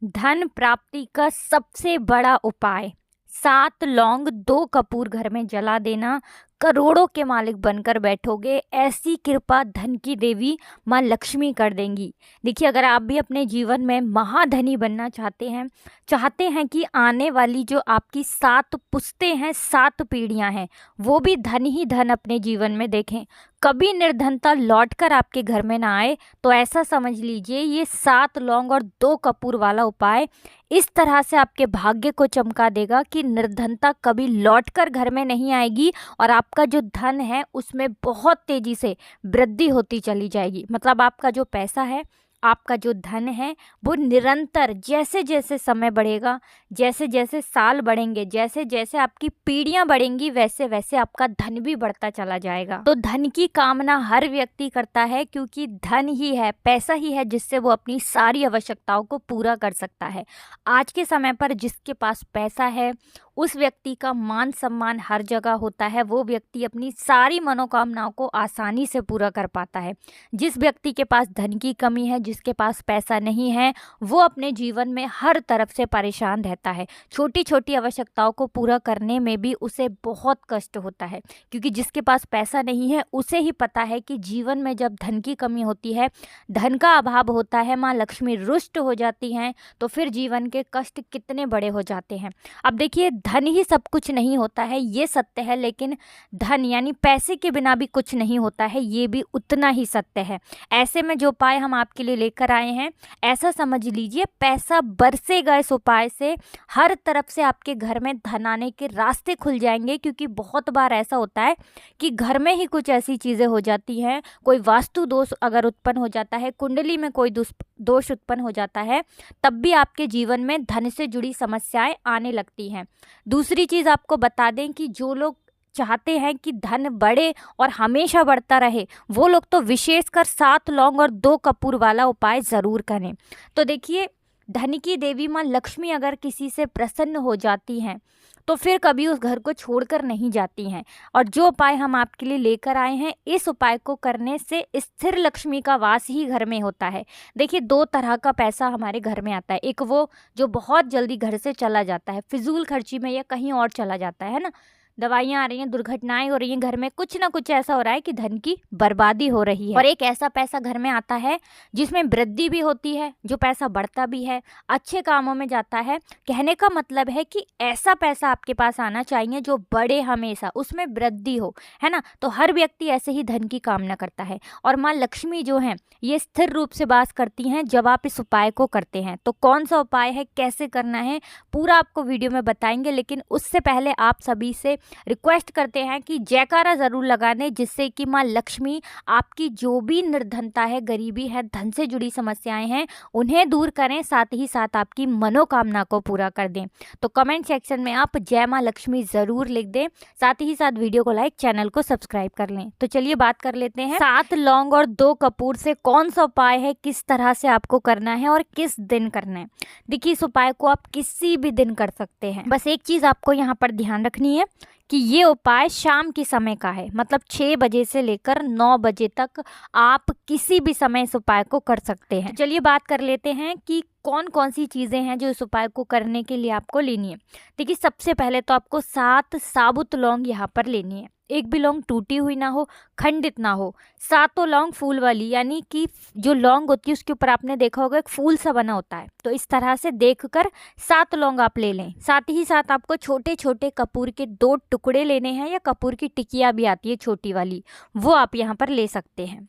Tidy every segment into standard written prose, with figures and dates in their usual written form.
धन प्राप्ति का सबसे बड़ा उपाय 7 लौंग 2 कपूर घर में जला देना। करोड़ों के मालिक बनकर बैठोगे। ऐसी कृपा धन की देवी माँ लक्ष्मी कर देंगी। देखिए, अगर आप भी अपने जीवन में महाधनी बनना चाहते हैं कि आने वाली जो आपकी 7 पुश्तें हैं, 7 पीढ़ियां हैं, वो भी धन ही धन अपने जीवन में देखें, कभी निर्धनता लौटकर आपके घर में ना आए, तो ऐसा समझ लीजिए ये 7 लौंग और 2 कपूर वाला उपाय इस तरह से आपके भाग्य को चमका देगा कि निर्धनता कभी लौटकर घर में नहीं आएगी और आपका जो धन है उसमें बहुत तेजी से वृद्धि होती चली जाएगी। मतलब आपका जो पैसा है, आपका जो धन है, वो निरंतर जैसे जैसे समय बढ़ेगा, जैसे जैसे साल बढ़ेंगे, जैसे जैसे आपकी पीढ़ियां बढ़ेंगी, वैसे वैसे आपका धन भी बढ़ता चला जाएगा। तो धन की कामना हर व्यक्ति करता है, क्योंकि धन ही है, पैसा ही है जिससे वो अपनी सारी आवश्यकताओं को पूरा कर सकता है। आज के समय पर जिसके पास पैसा है उस व्यक्ति का मान सम्मान हर जगह होता है। वो व्यक्ति अपनी सारी मनोकामनाओं को आसानी से पूरा कर पाता है। जिस व्यक्ति के पास धन की कमी है, जिसके पास पैसा नहीं है, वो अपने जीवन में हर तरफ से परेशान रहता है। छोटी छोटी आवश्यकताओं को पूरा करने में भी उसे बहुत कष्ट होता है, क्योंकि जिसके पास पैसा नहीं है उसे ही पता है कि जीवन में जब धन की कमी होती है, धन का अभाव होता है, माँ लक्ष्मी रुष्ट हो जाती हैं, तो फिर जीवन के कष्ट कितने बड़े हो जाते हैं। अब देखिए, धन ही सब कुछ नहीं होता है, ये सत्य है, लेकिन धन यानी पैसे के बिना भी कुछ नहीं होता है, ये भी उतना ही सत्य है। ऐसे में जो उपाय हम आपके लिए लेकर आए हैं, ऐसा समझ लीजिए पैसा बरसेगा इस उपाय से। हर तरफ से आपके घर में धन आने के रास्ते खुल जाएंगे, क्योंकि बहुत बार ऐसा होता है कि घर में ही कुछ ऐसी चीज़ें हो जाती हैं, कोई वास्तु दोष अगर उत्पन्न हो जाता है, कुंडली में कोई दोष उत्पन्न हो जाता है, तब भी आपके जीवन में धन से जुड़ी समस्याएं आने लगती हैं। दूसरी चीज़ आपको बता दें कि जो लोग चाहते हैं कि धन बढ़े और हमेशा बढ़ता रहे, वो लोग तो विशेषकर 7 लौंग और 2 कपूर वाला उपाय ज़रूर करें। तो देखिए, धन की देवी माँ लक्ष्मी अगर किसी से प्रसन्न हो जाती हैं तो फिर कभी उस घर को छोड़कर नहीं जाती हैं। और जो उपाय हम आपके लिए लेकर आए हैं, इस उपाय को करने से स्थिर लक्ष्मी का वास ही घर में होता है। देखिए, 2 तरह का पैसा हमारे घर में आता है। एक वो जो बहुत जल्दी घर से चला जाता है, फिजूल खर्ची में या कहीं और चला जाता है ना, दवाइयाँ आ रही हैं, दुर्घटनाएं हो रही हैं, घर में कुछ ना कुछ ऐसा हो रहा है कि धन की बर्बादी हो रही है। और एक ऐसा पैसा घर में आता है जिसमें वृद्धि भी होती है, जो पैसा बढ़ता भी है, अच्छे कामों में जाता है। कहने का मतलब है कि ऐसा पैसा आपके पास आना चाहिए जो बढ़े, हमेशा उसमें वृद्धि हो, है ना। तो हर व्यक्ति ऐसे ही धन की कामना करता है। और माँ लक्ष्मी जो हैं, ये स्थिर रूप से वास करती हैं जब आप इस उपाय को करते हैं। तो कौन सा उपाय है, कैसे करना है, पूरा आपको वीडियो में बताएंगे। लेकिन उससे पहले आप सभी से रिक्वेस्ट करते हैं कि जयकारा ज़रूर लगा दें, जिससे कि माँ लक्ष्मी आपकी जो भी निर्धनता है, गरीबी है, धन से जुड़ी समस्याएं हैं, उन्हें दूर करें, साथ ही साथ आपकी मनोकामना को पूरा कर दें। तो कमेंट सेक्शन में आप जय माँ लक्ष्मी ज़रूर लिख दें, साथ ही साथ वीडियो को लाइक, चैनल को सब्सक्राइब कर लें। तो चलिए बात कर लेते हैं 7 लौंग और 2 कपूर से कौन सा उपाय है, किस तरह से आपको करना है और किस दिन करना है। देखिए, इस उपाय को आप किसी भी दिन कर सकते हैं। बस एक चीज़ आपको यहाँ पर ध्यान रखनी है कि ये उपाय शाम के समय का है, मतलब 6 बजे से लेकर 9 बजे तक आप किसी भी समय इस उपाय को कर सकते हैं। चलिए बात कर लेते हैं कि कौन कौन सी चीज़ें हैं जो इस उपाय को करने के लिए आपको लेनी है। देखिए, सबसे पहले तो आपको 7 साबुत लौंग यहाँ पर लेनी है। एक भी लौंग टूटी हुई ना हो, खंडित ना हो। 7 लौंग फूल वाली, यानी कि जो लौंग होती है उसके ऊपर आपने देखा होगा एक फूल सा बना होता है, तो इस तरह से देखकर 7 लौंग आप ले लें। साथ ही साथ आपको छोटे छोटे कपूर के 2 टुकड़े लेने हैं, या कपूर की टिकिया भी आती है छोटी वाली, वो आप यहाँ पर ले सकते हैं।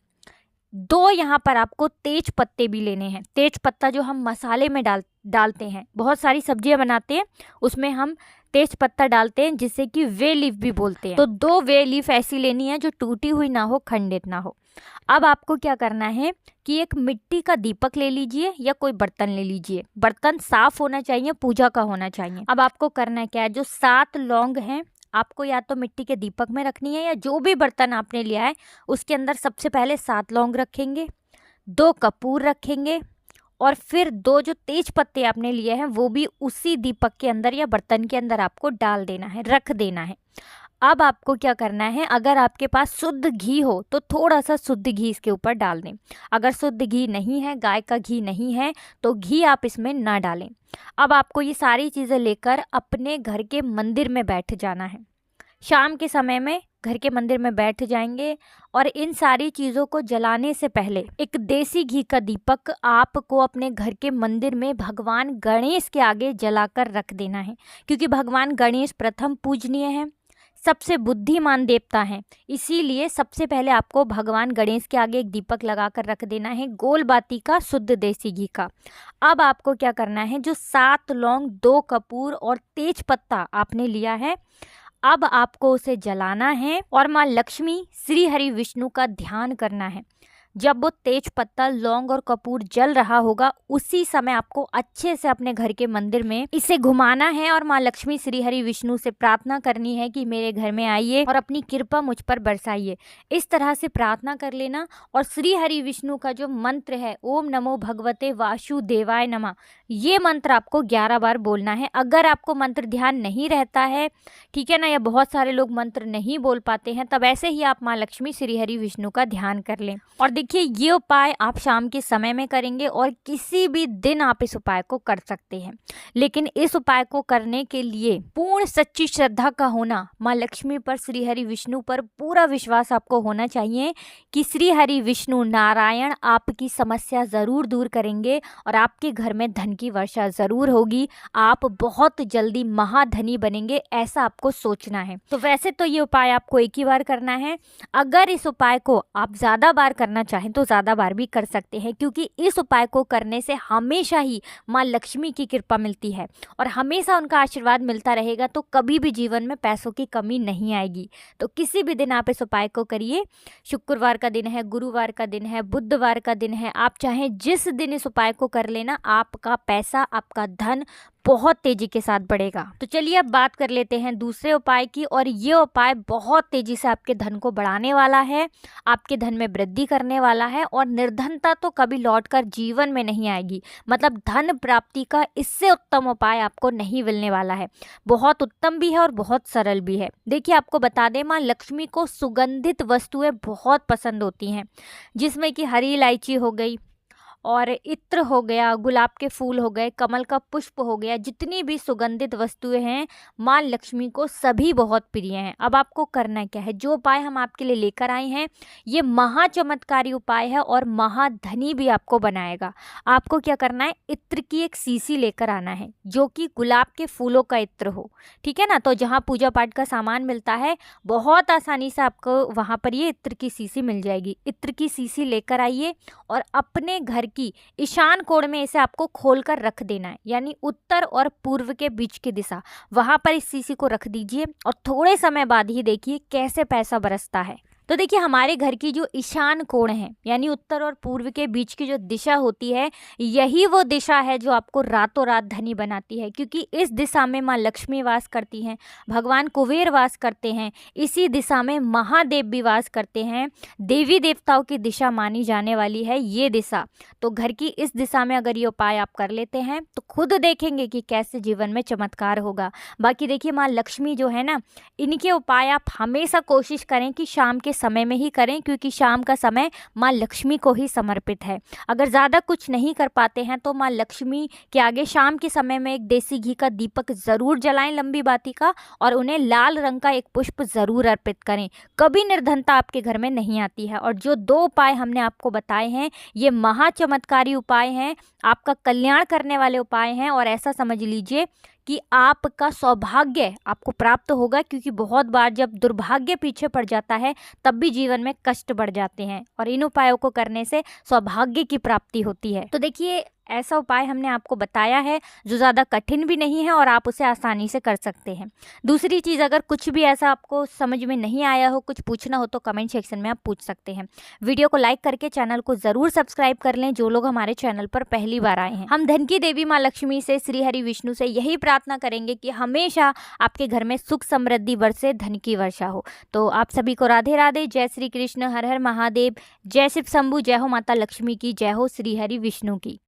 2 यहाँ पर आपको तेज पत्ते भी लेने हैं। तेज पत्ता जो हम मसाले में डालते हैं, बहुत सारी सब्जियां बनाते हैं, उसमें हम तेज पत्ता डालते हैं, जिसे कि वे लीफ भी बोलते हैं। तो 2 वे लीफ ऐसी लेनी है जो टूटी हुई ना हो, खंडित ना हो। अब आपको क्या करना है कि एक मिट्टी का दीपक ले लीजिए या कोई बर्तन ले लीजिए। बर्तन साफ होना चाहिए, पूजा का होना चाहिए। अब आपको करना क्या है, जो 7 लौंग हैं आपको या तो मिट्टी के दीपक में रखनी है, या जो भी बर्तन आपने लिया है उसके अंदर सबसे पहले 7 लौंग रखेंगे, 2 कपूर रखेंगे, और फिर 2 जो तेज पत्ते आपने लिए हैं वो भी उसी दीपक के अंदर या बर्तन के अंदर आपको डाल देना है, रख देना है। अब आपको क्या करना है, अगर आपके पास शुद्ध घी हो तो थोड़ा सा शुद्ध घी इसके ऊपर डाल दें। अगर शुद्ध घी नहीं है, गाय का घी नहीं है, तो घी आप इसमें ना डालें। अब आपको ये सारी चीज़ें लेकर अपने घर के मंदिर में बैठ जाना है। शाम के समय में घर के मंदिर में बैठ जाएंगे और इन सारी चीज़ों को जलाने से पहले एक देसी घी का दीपक आपको अपने घर के मंदिर में भगवान गणेश के आगे जलाकर रख देना है, क्योंकि भगवान गणेश प्रथम पूजनीय हैं, सबसे बुद्धिमान देवता हैं। इसीलिए सबसे पहले आपको भगवान गणेश के आगे एक दीपक लगाकर रख देना है, गोल बाती का, शुद्ध देसी घी का। अब आपको क्या करना है, जो 7 लौंग, 2 कपूर और तेज पत्ता आपने लिया है, अब आपको उसे जलाना है और माँ लक्ष्मी, श्री हरि विष्णु का ध्यान करना है। जब वो तेज पत्ता, लौंग और कपूर जल रहा होगा, उसी समय आपको अच्छे से अपने घर के मंदिर में इसे घुमाना है और माँ लक्ष्मी, श्री हरि विष्णु से प्रार्थना करनी है कि मेरे घर में आइए और अपनी कृपा मुझ पर बरसाइए। इस तरह से प्रार्थना कर लेना। और श्री हरि विष्णु का जो मंत्र है, ओम नमो भगवते वासुदेवाय नमः, ये मंत्र आपको 11 बार बोलना है। अगर आपको मंत्र ध्यान नहीं रहता है, ठीक है ना, या बहुत सारे लोग मंत्र नहीं बोल पाते हैं, तब ऐसे ही आप माँ लक्ष्मी, श्री हरि विष्णु का ध्यान कर लें। और देखिए, ये उपाय आप शाम के समय में करेंगे और किसी भी दिन आप इस उपाय को कर सकते हैं। लेकिन इस उपाय को करने के लिए पूर्ण सच्ची श्रद्धा का होना, माँ लक्ष्मी पर, श्री हरि विष्णु पर पूरा विश्वास आपको होना चाहिए कि श्री हरि विष्णु नारायण आपकी समस्या ज़रूर दूर करेंगे और आपके घर में धन की वर्षा ज़रूर होगी। आप बहुत जल्दी महाधनी बनेंगे, ऐसा आपको सोचना है। तो वैसे तो ये उपाय आपको एक ही बार करना है। अगर इस उपाय को आप ज़्यादा बार करना चाहें तो ज़्यादा बार भी कर सकते हैं, क्योंकि इस उपाय को करने से हमेशा ही माँ लक्ष्मी की कृपा मिलती है और हमेशा उनका आशीर्वाद मिलता रहेगा। तो कभी भी जीवन में पैसों की कमी नहीं आएगी। तो किसी भी दिन आप इस उपाय को करिए। शुक्रवार का दिन है, गुरुवार का दिन है, बुधवार का दिन है, आप चाहें जिस दिन इस उपाय को कर लेना, आपका पैसा, आपका धन बहुत तेजी के साथ बढ़ेगा। तो चलिए अब बात कर लेते हैं दूसरे उपाय की। और ये उपाय बहुत तेजी से आपके धन को बढ़ाने वाला है, आपके धन में वृद्धि करने वाला है और निर्धनता तो कभी लौटकर जीवन में नहीं आएगी। मतलब धन प्राप्ति का इससे उत्तम उपाय आपको नहीं मिलने वाला है। बहुत उत्तम भी है और बहुत सरल भी है। देखिए, आपको बता दें, माँ लक्ष्मी को सुगंधित वस्तुएं बहुत पसंद होती हैं, जिसमें कि हरी इलायची हो गई और इत्र हो गया, गुलाब के फूल हो गए, कमल का पुष्प हो गया। जितनी भी सुगंधित वस्तुएं हैं, माँ लक्ष्मी को सभी बहुत प्रिय हैं। अब आपको करना क्या है, जो उपाय हम आपके लिए लेकर आए हैं, ये महा चमत्कारी उपाय है और महाधनी भी आपको बनाएगा। आपको क्या करना है, इत्र की एक सीसी लेकर आना है, जो कि गुलाब के फूलों का इत्र हो, ठीक है ना। तो जहाँ पूजा पाठ का सामान मिलता है, बहुत आसानी से आपको वहाँ पर ये इत्र की सीसी मिल जाएगी। इत्र की सीसी लेकर आइए और अपने घर की ईशान कोण में इसे आपको खोलकर रख देना है, यानी उत्तर और पूर्व के बीच की दिशा, वहां पर इस सीसी को रख दीजिए और थोड़े समय बाद ही देखिए कैसे पैसा बरसता है। तो देखिए, हमारे घर की जो ईशान कोण है, यानी उत्तर और पूर्व के बीच की जो दिशा होती है, यही वो दिशा है जो आपको रातों रात धनी बनाती है, क्योंकि इस दिशा में माँ लक्ष्मी वास करती हैं, भगवान कुबेर वास करते हैं, इसी दिशा में महादेव भी वास करते हैं। देवी देवताओं की दिशा मानी जाने वाली है ये दिशा। तो घर की इस दिशा में अगर ये उपाय आप कर लेते हैं तो खुद देखेंगे कि कैसे जीवन में चमत्कार होगा। बाकी देखिए, माँ लक्ष्मी जो है ना, इनके उपाय आप हमेशा कोशिश करें कि शाम के समय में ही करें, क्योंकि शाम का समय माँ लक्ष्मी को ही समर्पित है। अगर ज़्यादा कुछ नहीं कर पाते हैं तो माँ लक्ष्मी के आगे शाम के समय में एक देसी घी का दीपक ज़रूर जलाएं, लंबी बाती का, और उन्हें लाल रंग का एक पुष्प ज़रूर अर्पित करें। कभी निर्धनता आपके घर में नहीं आती है। और जो 2 उपाय हमने आपको बताए हैं, ये महा चमत्कारी उपाय हैं, आपका कल्याण करने वाले उपाय हैं। और ऐसा समझ लीजिए कि आपका सौभाग्य आपको प्राप्त होगा, क्योंकि बहुत बार जब दुर्भाग्य पीछे पड़ जाता है तब भी जीवन में कष्ट बढ़ जाते हैं, और इन उपायों को करने से सौभाग्य की प्राप्ति होती है। तो देखिए, ऐसा उपाय हमने आपको बताया है जो ज़्यादा कठिन भी नहीं है और आप उसे आसानी से कर सकते हैं। दूसरी चीज़, अगर कुछ भी ऐसा आपको समझ में नहीं आया हो, कुछ पूछना हो, तो कमेंट सेक्शन में आप पूछ सकते हैं। वीडियो को लाइक करके चैनल को ज़रूर सब्सक्राइब कर लें, जो लोग हमारे चैनल पर पहली बार आए हैं। हम धन की देवी माँ लक्ष्मी से, श्री हरि विष्णु से यही प्रार्थना करेंगे कि हमेशा आपके घर में सुख समृद्धि बरसे, धन की वर्षा हो। तो आप सभी को राधे राधे, जय श्री कृष्ण, हर हर महादेव, जय शिव शंभु, जय हो माता लक्ष्मी की, जय हो श्री हरि विष्णु की।